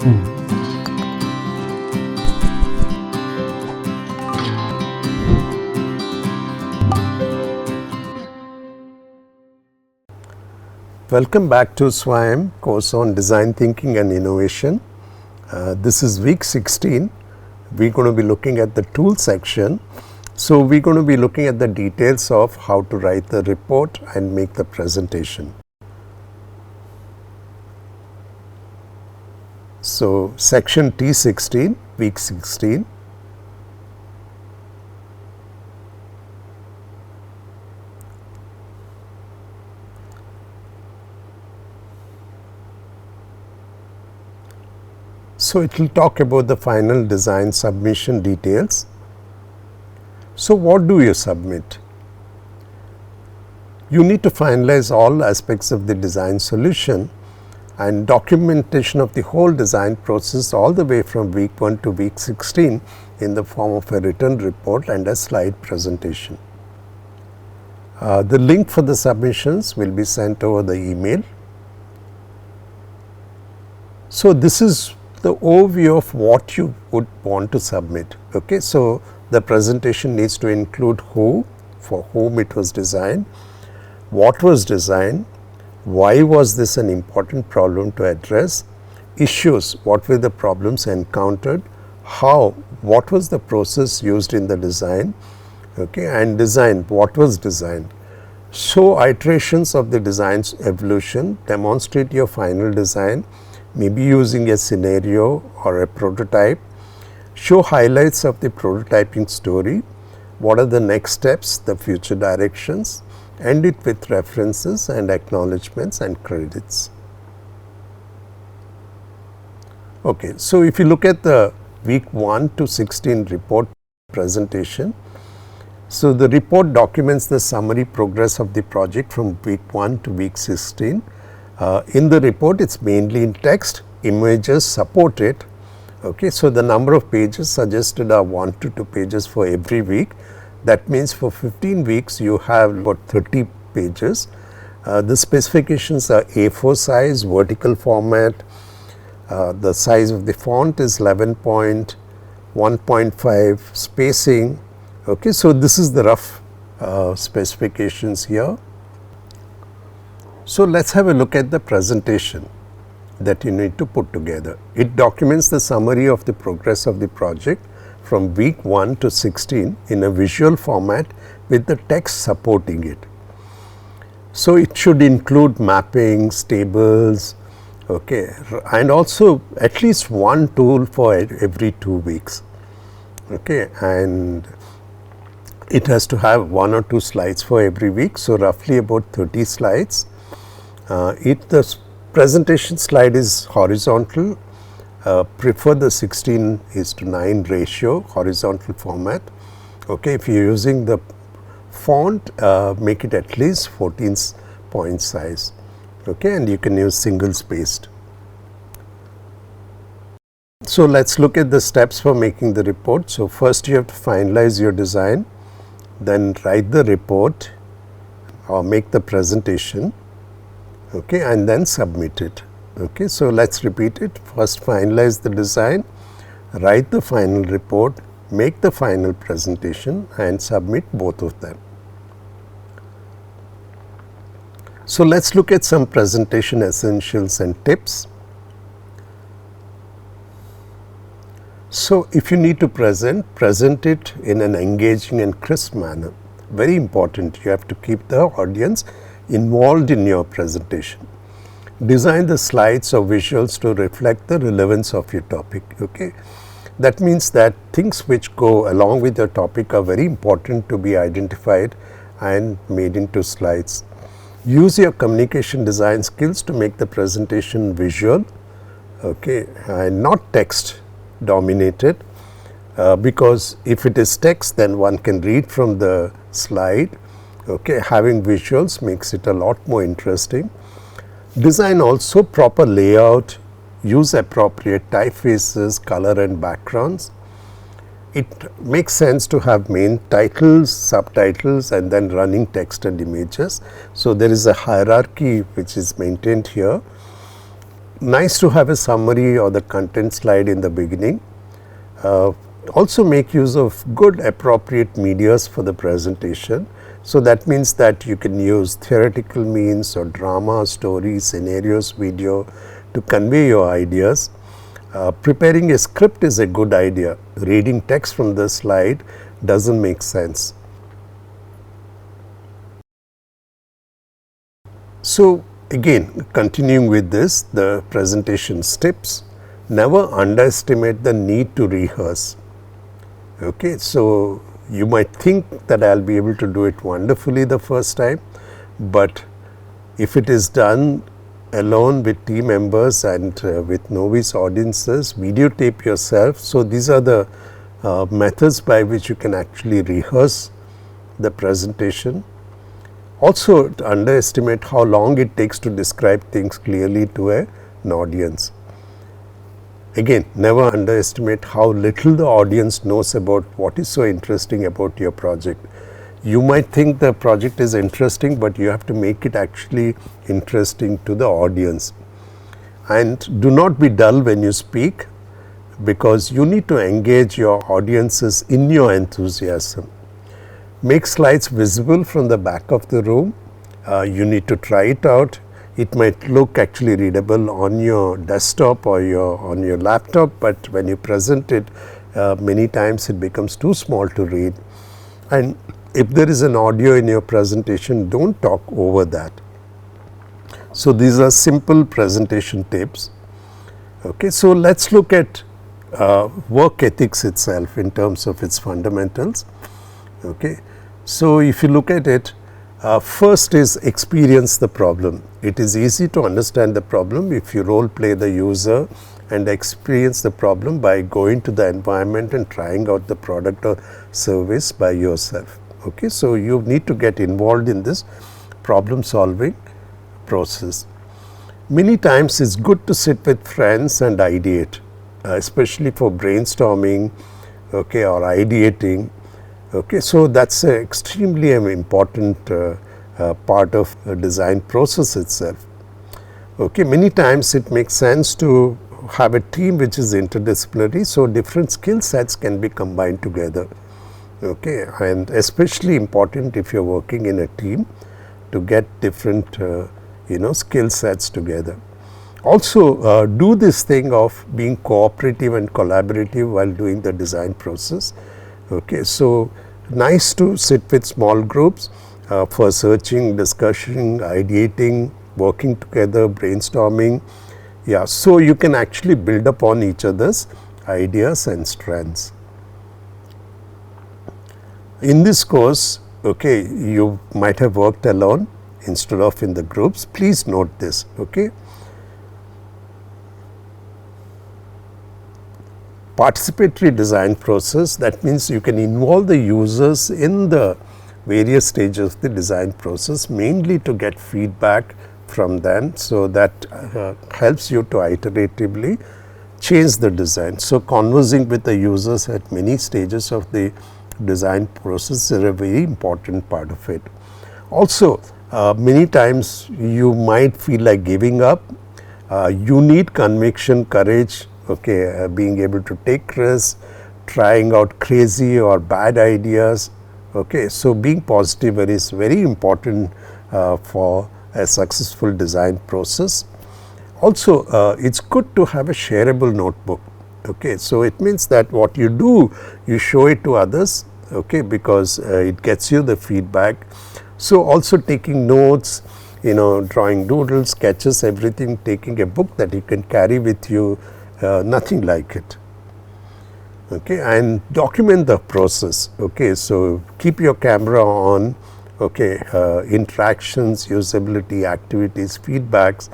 Welcome back to SWAYAM course on Design Thinking and Innovation. This is week 16. We're going to be looking at the tool section. So we're going to be looking at the details of how to write the report and make the presentation. So section T16, week 16. So it will talk about the final design submission details. So what do you submit? You need to finalize all aspects of the design solution and documentation of the whole design process all the way from week 1 to week 16 in the form of a written report and a slide presentation. The link for the submissions will be sent over the email. So this is the overview of what you would want to submit. Okay, so the presentation needs to include who, for whom it was designed, what was designed, why was this an important problem to address, issues, what were the problems encountered, how, what was the process used in the design, okay, and design, what was designed. Show iterations of the design's evolution, demonstrate your final design, maybe using a scenario or a prototype. Show highlights of the prototyping story, what are the next steps, the future directions, end it with references and acknowledgements and credits. Okay, so if you look at the week 1 to 16 report presentation, so the report documents the summary progress of the project from week 1 to week 16. In the report, it's mainly in text, images support it. Okay, so the number of pages suggested are 1 to 2 pages for every week. That means for 15 weeks, you have about 30 pages. The specifications are A4 size, vertical format. The size of the font is 11 point, 1.5 spacing. Okay, so this is the rough specifications here. So let's have a look at the presentation that you need to put together. It documents the summary of the progress of the project from week 1 to 16 in a visual format with the text supporting it. So it should include mappings, tables, okay, and also at least one tool for every 2 weeks. Okay, and it has to have 1 or 2 slides for every week, so roughly about 30 slides. The presentation slide is horizontal, prefer the 16:9 ratio horizontal format. Okay, if you are using the font, make it at least 14 point size, okay, and you can use single spaced. So let's look at the steps for making the report. So first you have to finalize your design, then write the report or make the presentation. Okay, and then submit it. Okay, so let's repeat it. First finalize the design, write the final report, make the final presentation and submit both of them. So let's look at some presentation essentials and tips. So if you need to present it in an engaging and crisp manner. Very important, you have to keep the audience involved in your presentation. Design the slides or visuals to reflect the relevance of your topic. Okay, that means that things which go along with your topic are very important to be identified and made into slides. Use your communication design skills to make the presentation visual, okay, and not text dominated, because if it is text, then one can read from the slide. Okay, having visuals makes it a lot more interesting. Design also proper layout, use appropriate typefaces, color and backgrounds. It makes sense to have main titles, subtitles and then running text and images. So there is a hierarchy which is maintained here. nice to have a summary or the content slide in the beginning. Also make use of good appropriate medias for the presentation. So that means that you can use theoretical means or drama, story, scenarios, video to convey your ideas. Preparing a script is a good idea. Reading text from the slide doesn't make sense. So again, continuing with this, the presentation tips, never underestimate the need to rehearse. Okay, so you might think that I'll be able to do it wonderfully the first time, but if it is done alone with team members and with novice audiences, videotape yourself. So these are the methods by which you can actually rehearse the presentation. Also, underestimate how long it takes to describe things clearly to an audience. Again, never underestimate how little the audience knows about what is so interesting about your project. You might think the project is interesting, but you have to make it actually interesting to the audience. And do not be dull when you speak, because you need to engage your audiences in your enthusiasm. Make slides visible from the back of the room. You need to try it out. It might look actually readable on your desktop or on your laptop, but when you present it, many times it becomes too small to read. And if there is an audio in your presentation, don't talk over that. So these are simple presentation tips. Okay, so let's look at work ethics itself in terms of its fundamentals. Okay, so if you look at it, first is experience the problem. It is easy to understand the problem if you role play the user and experience the problem by going to the environment and trying out the product or service by yourself. Okay, so you need to get involved in this problem solving process. Many times it's good to sit with friends and ideate, especially for brainstorming, okay, or ideating. Okay, so that's an extremely important part of the design process itself. Okay, many times it makes sense to have a team which is interdisciplinary, so different skill sets can be combined together. Okay, and especially important if you're working in a team to get different skill sets together. Also do this thing of being cooperative and collaborative while doing the design process. Okay, so nice to sit with small groups for searching, discussing, ideating, working together, brainstorming. Yeah, so you can actually build upon each other's ideas and strengths. In this course, okay, you might have worked alone instead of in the groups. Please note this. Okay. Participatory design process, that means you can involve the users in the various stages of the design process, mainly to get feedback from them, so that helps you to iteratively change the design. So conversing with the users at many stages of the design process is a very important part of it. Also, many times you might feel like giving up. You need conviction, courage, okay, being able to take risks, trying out crazy or bad ideas. Okay, so being positive is very important for a successful design process. Also, it's good to have a shareable notebook. Okay, so it means that what you do, you show it to others. Okay, because it gets you the feedback. So also taking notes, drawing doodles, sketches, everything, taking a book that you can carry with you. Nothing like it. Okay, and document the process. Okay, so keep your camera on. Okay, interactions, usability, activities, feedbacks.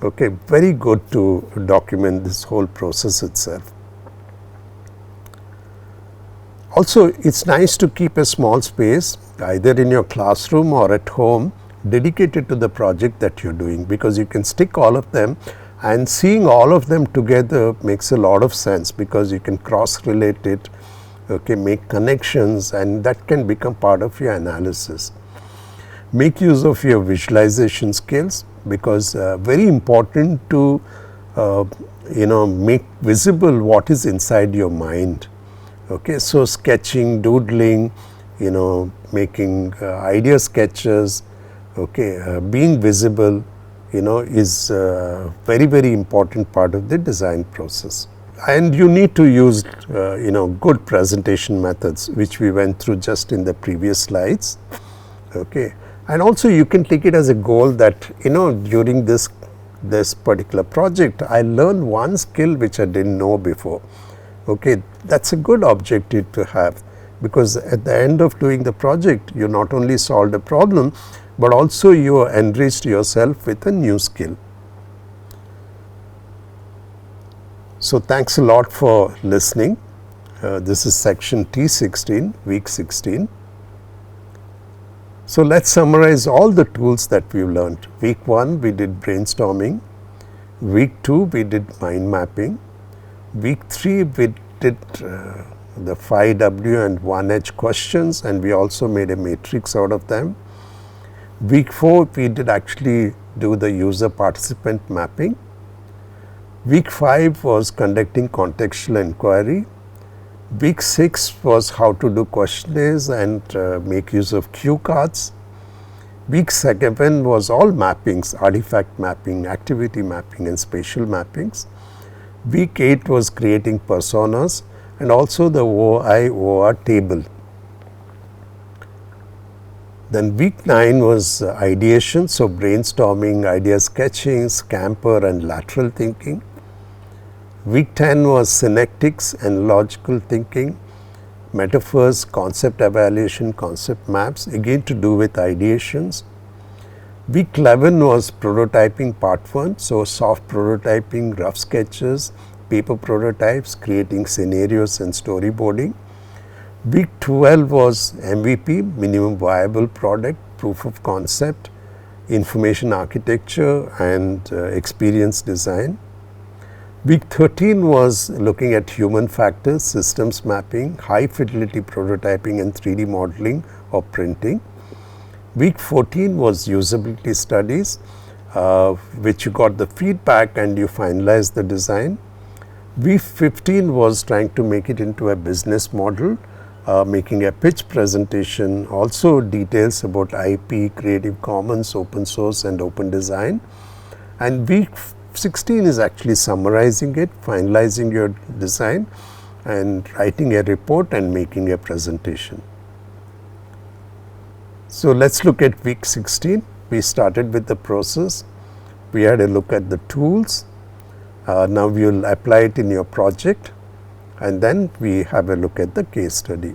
Okay, very good to document this whole process itself. Also, it's nice to keep a small space either in your classroom or at home dedicated to the project that you're doing, because you can stick all of them, and seeing all of them together makes a lot of sense because you can cross relate it, okay, make connections, and that can become part of your analysis. Make use of your visualization skills, because very important to make visible what is inside your mind. Okay, so sketching, doodling, making idea sketches, okay, being visible, is a very, very important part of the design process. And you need to use, good presentation methods, which we went through just in the previous slides. Okay, and also you can take it as a goal that, during this particular project, I learned one skill which I didn't know before. Okay, that's a good objective to have, because at the end of doing the project, you not only solved a problem, but also you enriched yourself with a new skill. So thanks a lot for listening. This is section T16, week 16. So let's summarize all the tools that we've learned. Week 1, we did brainstorming. Week 2, we did mind mapping. Week 3, we did the 5W and 1H questions, and we also made a matrix out of them. Week 4, we did actually do the user participant mapping. Week 5 was conducting contextual inquiry. Week 6 was how to do questionnaires and make use of cue cards. Week 7 was all mappings, artifact mapping, activity mapping, and spatial mappings. Week 8 was creating personas and also the OI/OR table. Then week 9 was ideation, so brainstorming, idea sketching, scamper, and lateral thinking. Week 10 was synectics and logical thinking, metaphors, concept evaluation, concept maps, again to do with ideations. Week 11 was prototyping part 1, so soft prototyping, rough sketches, paper prototypes, creating scenarios and storyboarding. Week 12 was MVP, minimum viable product, proof of concept, information architecture, and experience design. Week 13 was looking at human factors, systems mapping, high fidelity prototyping, and 3D modeling or printing. Week 14 was usability studies, which you got the feedback and you finalized the design. Week 15 was trying to make it into a business model, making a pitch presentation, also details about IP, Creative Commons, open source, and open design. And week 16 is actually summarizing it, finalizing your design, and writing a report and making a presentation. So let's look at week 16. We started with the process. We had a look at the tools. Now we will apply it in your project, and then we have a look at the case study.